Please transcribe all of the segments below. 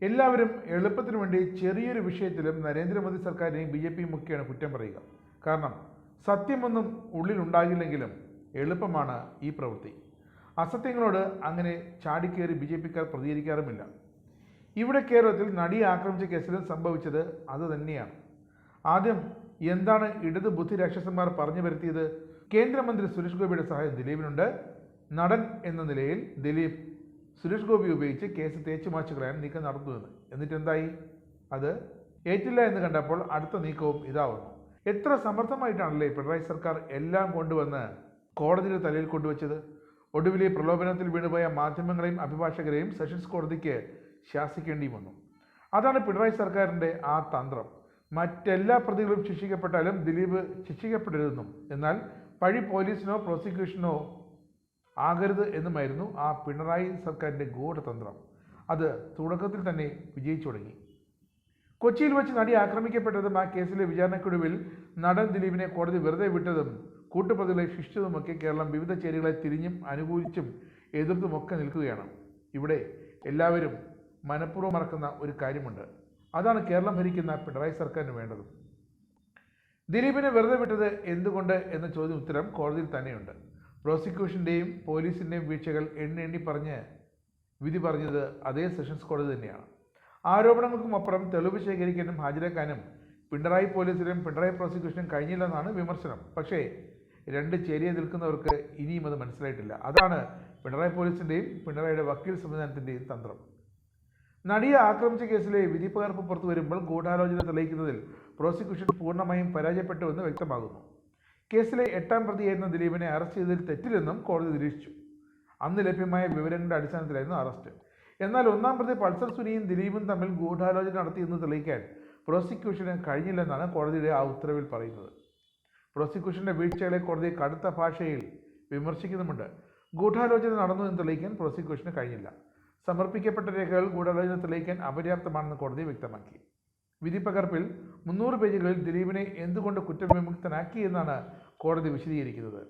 എല്ലാവരും എളുപ്പത്തിനു വേണ്ടി ചെറിയൊരു വിഷയത്തിലും നരേന്ദ്രമോദി സർക്കാരിനെയും BJPയും ഒക്കെയാണ് കുറ്റം പറയുക. കാരണം സത്യമൊന്നും ഉള്ളിലുണ്ടാകില്ലെങ്കിലും എളുപ്പമാണ് ഈ പ്രവൃത്തി. അസത്യങ്ങളോട് അങ്ങനെ ചാടിക്കേറി BJPക്കാർ പ്രതികരിക്കാറുമില്ല. ഇവിടെ കേരളത്തിൽ നടിയെ ആക്രമിച്ച കേസിലും സംഭവിച്ചത് അത് തന്നെയാണ്. ആദ്യം എന്താണ് ഇടത് ബുദ്ധി രാക്ഷസന്മാർ പറഞ്ഞു വരുത്തിയത്? കേന്ദ്രമന്ത്രി സുരേഷ് ഗോപിയുടെ സഹായം ദിലീപിനുണ്ട്. നടൻ എന്ന നിലയിൽ ദിലീപ് സുരേഷ് ഗോപി ഉപയോഗിച്ച് കേസ് തേച്ചു മാച്ചു കളയാൻ നീക്കം നടത്തുമെന്ന്. എന്നിട്ട് എന്തായി? അത് ഏറ്റില്ല എന്ന് കണ്ടപ്പോൾ അടുത്ത നീക്കവും ഇതാവുന്നു. എത്ര സമർത്ഥമായിട്ടാണല്ലേ പിണറായി സർക്കാർ എല്ലാം കൊണ്ടുവന്ന് കോടതിയുടെ തലയിൽ കൊണ്ടുവച്ചത്. ഒടുവിലെ പ്രലോഭനത്തിൽ വീണുപോയ മാധ്യമങ്ങളെയും അഭിഭാഷകരെയും സെഷൻസ് കോടതിക്ക് ശാസിക്കേണ്ടിയും വന്നു. അതാണ് പിണറായി സർക്കാരിൻ്റെ ആ തന്ത്രം. മറ്റെല്ലാ പ്രതികളും ശിക്ഷിക്കപ്പെട്ടാലും ദിലീപ് ശിക്ഷിക്കപ്പെടരുതെന്നും, എന്നാൽ പഴി പോലീസിനോ പ്രോസിക്യൂഷനോ ആകരുത് എന്നുമായിരുന്നു ആ പിണറായി സർക്കാരിൻ്റെ ഗൂഢതന്ത്രം. അത് തുടക്കത്തിൽ തന്നെ വിജയിച്ചു തുടങ്ങി. കൊച്ചിയിൽ വെച്ച് നടി ആക്രമിക്കപ്പെട്ടതും ആ കേസിലെ വിചാരണക്കൊടുവിൽ നടൻ ദിലീപിനെ കോടതി വെറുതെ വിട്ടതും കൂട്ടുപ്രതികളെ ശിക്ഷിച്ചതുമൊക്കെ കേരളം വിവിധ ചേരികളെ തിരിഞ്ഞും അനുകൂലിച്ചും എതിർത്തുമൊക്കെ നിൽക്കുകയാണ്. ഇവിടെ എല്ലാവരും മനഃപൂർവ്വം മറക്കുന്ന ഒരു കാര്യമുണ്ട്. അതാണ് കേരളം ഭരിക്കുന്ന പിണറായി സർക്കാരിന് വേണ്ടത്. ദിലീപിനെ വെറുതെ വിട്ടത് എന്തുകൊണ്ട് എന്ന ചോദ്യം ഉത്തരം കോടതിയിൽ തന്നെയുണ്ട്. പ്രോസിക്യൂഷൻ്റെയും പോലീസിൻ്റെയും വീഴ്ചകൾ എണ്ണി പറഞ്ഞ് വിധി പറഞ്ഞത് അതേ സെഷൻസ് കോടതി തന്നെയാണ്. ആരോപണങ്ങൾക്കും അപ്പുറം തെളിവ് ശേഖരിക്കാനും ഹാജരാക്കാനും പിണറായി പോലീസിനും പിണറായി പ്രോസിക്യൂഷനും കഴിഞ്ഞില്ലെന്നാണ് വിമർശനം. പക്ഷേ രണ്ട് ചേരിയെ നിൽക്കുന്നവർക്ക് ഇനിയും അത് മനസ്സിലായിട്ടില്ല. അതാണ് പിണറായി പോലീസിൻ്റെയും പിണറായിയുടെ വക്കീൽ സംവിധാനത്തിൻ്റെയും തന്ത്രം. നടിയെ ആക്രമിച്ച കേസിലെ വിധിപ്പകർപ്പ് പുറത്തു വരുമ്പോൾ ഗൂഢാലോചന തെളിയിക്കുന്നതിൽ പ്രോസിക്യൂഷൻ പൂർണ്ണമായും പരാജയപ്പെട്ടുവെന്ന് വ്യക്തമാകുന്നു. കേസിലെ 8ാം പ്രതിയായിരുന്ന ദിലീപിനെ അറസ്റ്റ് ചെയ്തതിൽ തെറ്റില്ലെന്നും കോടതി നിരീക്ഷിച്ചു. അന്ന് ലഭ്യമായ വിവരങ്ങളുടെ അടിസ്ഥാനത്തിലായിരുന്നു അറസ്റ്റ്. എന്നാൽ 1ാം പ്രതി പൾസർ സുനിയും ദിലീപും തമ്മിൽ ഗൂഢാലോചന നടത്തിയെന്ന് തെളിയിക്കാൻ പ്രോസിക്യൂഷന് കഴിഞ്ഞില്ലെന്നാണ് കോടതിയുടെ ആ ഉത്തരവിൽ പറയുന്നത്. പ്രോസിക്യൂഷന്റെ വീഴ്ചകളെ കോടതി കടുത്ത ഭാഷയിൽ വിമർശിക്കുന്നുമുണ്ട്. ഗൂഢാലോചന നടന്നു എന്ന് തെളിയിക്കാൻ പ്രോസിക്യൂഷന് കഴിഞ്ഞില്ല. സമർപ്പിക്കപ്പെട്ട രേഖകൾ ഗൂഢാലോചന തെളിയിക്കാൻ അപര്യാപ്തമാണെന്ന് കോടതി വ്യക്തമാക്കി. വിധിപ്പകർപ്പിൽ 300 പേജുകളിൽ ദിലീപിനെ എന്തുകൊണ്ട് കുറ്റവിമുക്തനാക്കി എന്നാണ് കോടതി വിശദീകരിക്കുന്നത്.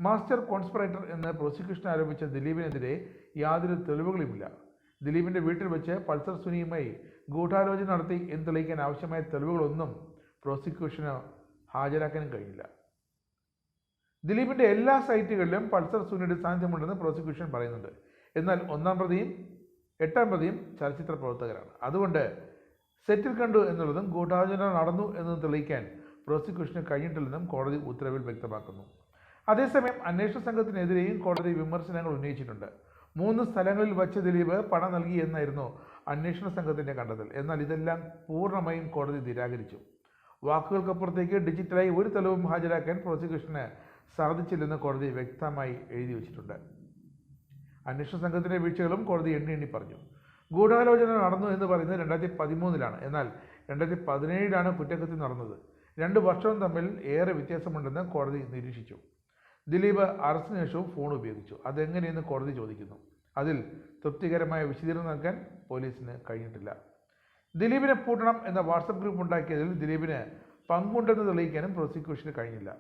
മാസ്റ്റർ കോൺസ്പിറേറ്റർ എന്ന് പ്രോസിക്യൂഷൻ ആരോപിച്ച ദിലീപിനെതിരെ യാതൊരു തെളിവുകളുമില്ല. ദിലീപിൻ്റെ വീട്ടിൽ വെച്ച് പൾസർ സുനിയുമായി ഗൂഢാലോചന നടത്തി എന്ന് തെളിയിക്കാൻ ആവശ്യമായ തെളിവുകളൊന്നും പ്രോസിക്യൂഷന് ഹാജരാക്കാനും കഴിഞ്ഞില്ല. ദിലീപിൻ്റെ എല്ലാ സൈറ്റുകളിലും പൾസർ സുനിയുടെ സാന്നിധ്യമുണ്ടെന്ന് പ്രോസിക്യൂഷൻ പറയുന്നുണ്ട്. എന്നാൽ 1ാം പ്രതിയും 8ാം പ്രതിയും ചലച്ചിത്ര പ്രവർത്തകരാണ്. അതുകൊണ്ട് സെറ്റിൽ കണ്ടു എന്നുള്ളതും ഗൂഢാലോചന നടന്നു എന്നതും തെളിയിക്കാൻ പ്രോസിക്യൂഷന് കഴിഞ്ഞിട്ടില്ലെന്നും കോടതി ഉത്തരവിൽ വ്യക്തമാക്കുന്നു. അതേസമയം അന്വേഷണ സംഘത്തിനെതിരെയും കോടതി വിമർശനങ്ങൾ ഉന്നയിച്ചിട്ടുണ്ട്. 3 സ്ഥലങ്ങളിൽ വച്ച് ദിലീപ് പണം നൽകി എന്നായിരുന്നു അന്വേഷണ സംഘത്തിൻ്റെ കണ്ടെത്തൽ. എന്നാൽ ഇതെല്ലാം പൂർണ്ണമായും കോടതി നിരാകരിച്ചു. വാക്കുകൾക്കപ്പുറത്തേക്ക് ഡിജിറ്റലായി ഒരു തെളിവും ഹാജരാക്കാൻ പ്രോസിക്യൂഷന് സാധിച്ചില്ലെന്ന് കോടതി വ്യക്തമായി എഴുതി വച്ചിട്ടുണ്ട്. അന്വേഷണ സംഘത്തിൻ്റെ വീഴ്ചകളും കോടതി എണ്ണി പറഞ്ഞു. ഗൂഢാലോചന നടന്നു എന്ന് പറയുന്നത് 2013-ലാണ്. എന്നാൽ 2017-ലാണ് കുറ്റകൃത്യം നടന്നത്. 2 വർഷവും തമ്മിൽ ഏറെ വ്യത്യാസമുണ്ടെന്ന് കോടതി നിരീക്ഷിച്ചു. ദിലീപ് അറസ്റ്റിന് ശേഷവും ഫോൺ ഉപയോഗിച്ചു. അതെങ്ങനെയെന്ന് കോടതി ചോദിക്കുന്നു. അതിൽ തൃപ്തികരമായ വിശദീകരണം നൽകാൻ പോലീസിന് കഴിഞ്ഞിട്ടില്ല. ദിലീപിനെ പൂട്ടണം എന്ന വാട്സപ്പ് ഗ്രൂപ്പ് ഉണ്ടാക്കിയതിൽ ദിലീപിന് പങ്കുണ്ടെന്ന് തെളിയിക്കാനും പ്രോസിക്യൂഷന് കഴിഞ്ഞില്ല.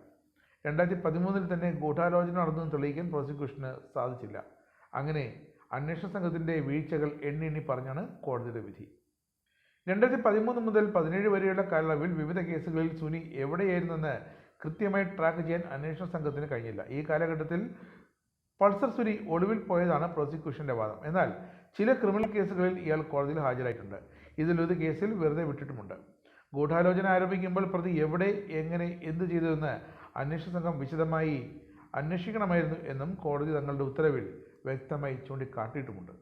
2013-ൽ തന്നെ ഗൂഢാലോചന നടന്നു തെളിയിക്കാൻ പ്രോസിക്യൂഷന് സാധിച്ചില്ല. അങ്ങനെ അന്വേഷണ സംഘത്തിൻ്റെ വീഴ്ചകൾ എണ്ണി പറഞ്ഞാണ് കോടതിയുടെ വിധി. 2013 മുതൽ 2017 വരെയുള്ള കാലയളവിൽ വിവിധ കേസുകളിൽ സുനി എവിടെയായിരുന്നെന്ന് കൃത്യമായി ട്രാക്ക് ചെയ്യാൻ അന്വേഷണ സംഘത്തിന് കഴിഞ്ഞില്ല. ഈ കാലഘട്ടത്തിൽ പൾസർ സുനി ഒളിവിൽ പോയതാണ് പ്രോസിക്യൂഷന്റെ വാദം. എന്നാൽ ചില ക്രിമിനൽ കേസുകളിൽ ഇയാൾ കോടതിയിൽ ഹാജരായിട്ടുണ്ട്. ഇതിലൊരു കേസിൽ വെറുതെ വിട്ടിട്ടുമുണ്ട്. ഗൂഢാലോചന ആരോപിക്കുമ്പോൾ പ്രതി എവിടെ, എങ്ങനെ, എന്ത് ചെയ്തുവെന്ന് അന്വേഷണ സംഘം വിശദമായി അന്വേഷിക്കണമായിരുന്നു എന്നും കോടതി തങ്ങളുടെ ഉത്തരവിൽ വ്യക്തമായി ചൂണ്ടിക്കാട്ടിയിട്ടുമുണ്ട്.